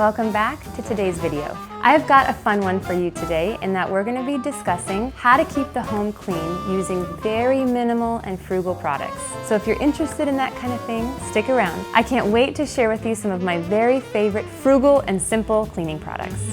welcome back to today's video. I've got a fun one for you today in that we're going to be discussing how to keep the home clean using very minimal and frugal products. So if you're interested in that kind of thing, stick around. I can't wait to share with you some of my very favorite frugal and simple cleaning products.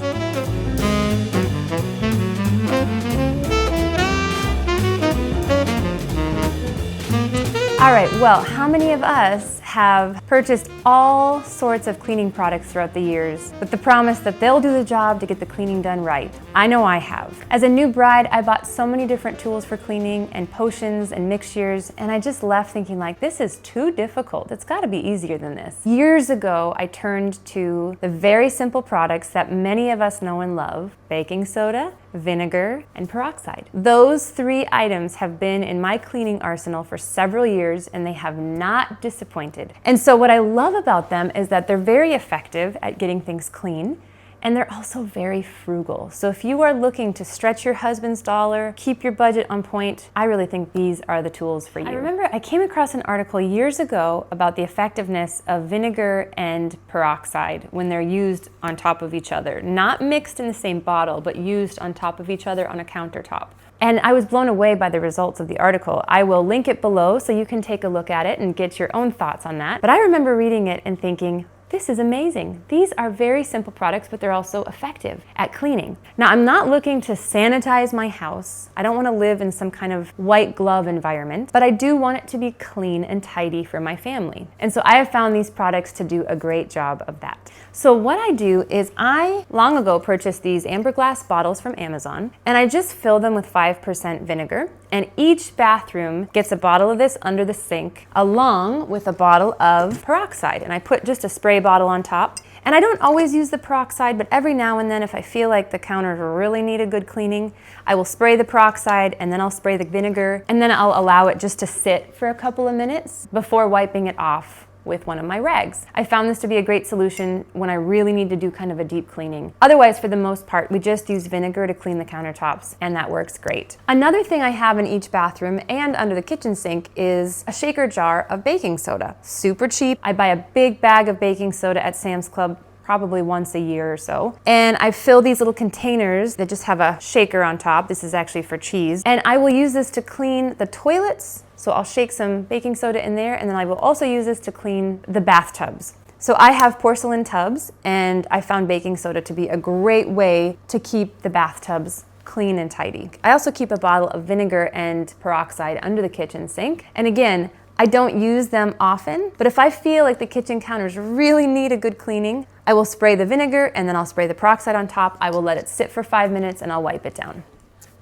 All right, well, how many of us have purchased all sorts of cleaning products throughout the years with the promise that they'll do the job to get the cleaning done right? I know I have. As a new bride, I bought so many different tools for cleaning and potions and mixtures, and I just left thinking like, this is too difficult. It's gotta be easier than this. Years ago, I turned to the very simple products that many of us know and love: baking soda, vinegar, and peroxide. Those three items have been in my cleaning arsenal for several years, and they have not disappointed. And so what I love about them is that they're very effective at getting things clean, and they're also very frugal. So if you are looking to stretch your husband's dollar, keep your budget on point, I really think these are the tools for you. I remember I came across an article years ago about the effectiveness of vinegar and peroxide when they're used on top of each other. Not mixed in the same bottle, but used on top of each other on a countertop. And I was blown away by the results of the article. I will link it below so you can take a look at it and get your own thoughts on that. But I remember reading it and thinking, this is amazing. These are very simple products, but they're also effective at cleaning. Now, I'm not looking to sanitize my house. I don't want to live in some kind of white glove environment, but I do want it to be clean and tidy for my family. And so I have found these products to do a great job of that. So what I do is I long ago purchased these amber glass bottles from Amazon, and I just fill them with 5% vinegar. And each bathroom gets a bottle of this under the sink along with a bottle of peroxide. And I put just a spray bottle on top. And I don't always use the peroxide, but every now and then if I feel like the counters really need a good cleaning, I will spray the peroxide and then I'll spray the vinegar and then I'll allow it just to sit for a couple of minutes before wiping it off with one of my rags. I found this to be a great solution when I really need to do kind of a deep cleaning. Otherwise, for the most part, we just use vinegar to clean the countertops, and that works great. Another thing I have in each bathroom and under the kitchen sink is a shaker jar of baking soda. Super cheap. I buy a big bag of baking soda at Sam's Club probably once a year or so. And I fill these little containers that just have a shaker on top. This is actually for cheese. And I will use this to clean the toilets. So I'll shake some baking soda in there, and then I will also use this to clean the bathtubs. So I have porcelain tubs, and I found baking soda to be a great way to keep the bathtubs clean and tidy. I also keep a bottle of vinegar and peroxide under the kitchen sink. And again, I don't use them often, but if I feel like the kitchen counters really need a good cleaning, I will spray the vinegar and then I'll spray the peroxide on top. I will let it sit for 5 minutes and I'll wipe it down.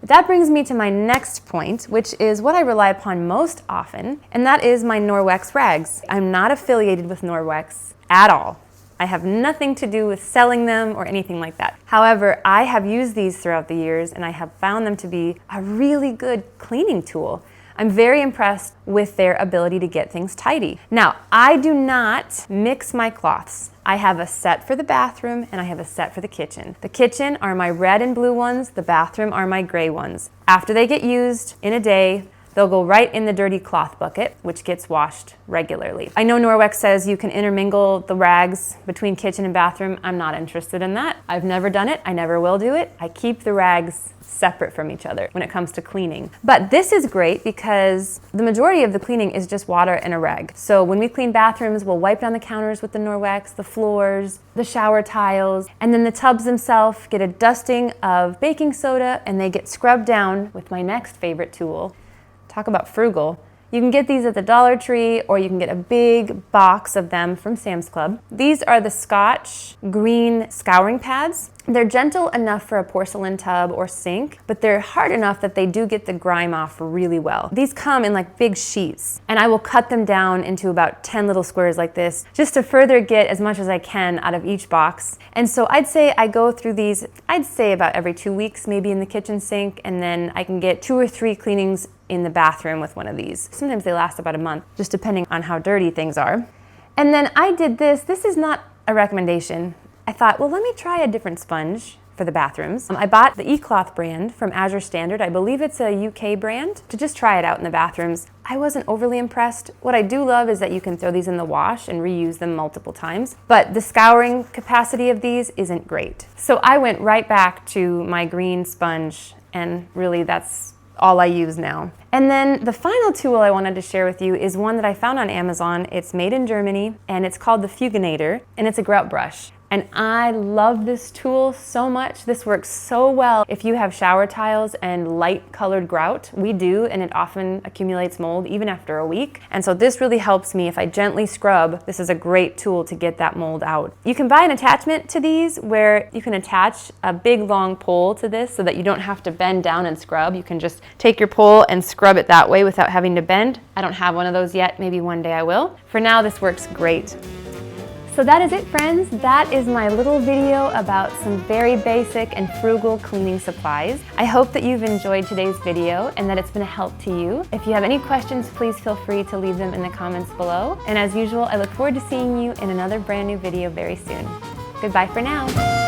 That brings me to my next point, which is what I rely upon most often, and that is my Norwex rags. I'm not affiliated with Norwex at all. I have nothing to do with selling them or anything like that. However, I have used these throughout the years and I have found them to be a really good cleaning tool. I'm very impressed with their ability to get things tidy. Now, I do not mix my cloths. I have a set for the bathroom and I have a set for the kitchen. The kitchen are my red and blue ones, the bathroom are my gray ones. After they get used in a day, they'll go right in the dirty cloth bucket, which gets washed regularly. I know Norwex says you can intermingle the rags between kitchen and bathroom. I'm not interested in that. I've never done it. I never will do it. I keep the rags separate from each other when it comes to cleaning. But this is great because the majority of the cleaning is just water and a rag. So when we clean bathrooms, we'll wipe down the counters with the Norwex, the floors, the shower tiles, and then the tubs themselves get a dusting of baking soda and they get scrubbed down with my next favorite tool. Talk about frugal. You can get these at the Dollar Tree or you can get a big box of them from Sam's Club. These are the Scotch green scouring pads. They're gentle enough for a porcelain tub or sink, but they're hard enough that they do get the grime off really well. These come in like big sheets, and I will cut them down into about 10 little squares like this, just to further get as much as I can out of each box. And so I'd say I go through these, I'd say about every 2 weeks, maybe in the kitchen sink, and then I can get 2 or 3 cleanings in the bathroom with one of these. Sometimes they last about a month, just depending on how dirty things are. And then I did this. This is not a recommendation. I thought, well, let me try a different sponge for the bathrooms. I bought the eCloth brand from Azure Standard. I believe it's a UK brand, to just try it out in the bathrooms. I wasn't overly impressed. What I do love is that you can throw these in the wash and reuse them multiple times, but the scouring capacity of these isn't great. So I went right back to my green sponge, and really that's all I use now. And then the final tool I wanted to share with you is one that I found on Amazon. It's made in Germany, and it's called the FRUGALITY, and it's a grout brush. And I love this tool so much. This works so well if you have shower tiles and light colored grout. We do, and it often accumulates mold even after a week. And so this really helps me if I gently scrub. This is a great tool to get that mold out. You can buy an attachment to these where you can attach a big long pole to this so that you don't have to bend down and scrub. You can just take your pole and scrub it that way without having to bend. I don't have one of those yet. Maybe one day I will. For now, this works great. So that is it, friends. That is my little video about some very basic and frugal cleaning supplies. I hope that you've enjoyed today's video and that it's been a help to you. If you have any questions, please feel free to leave them in the comments below. And as usual, I look forward to seeing you in another brand new video very soon. Goodbye for now.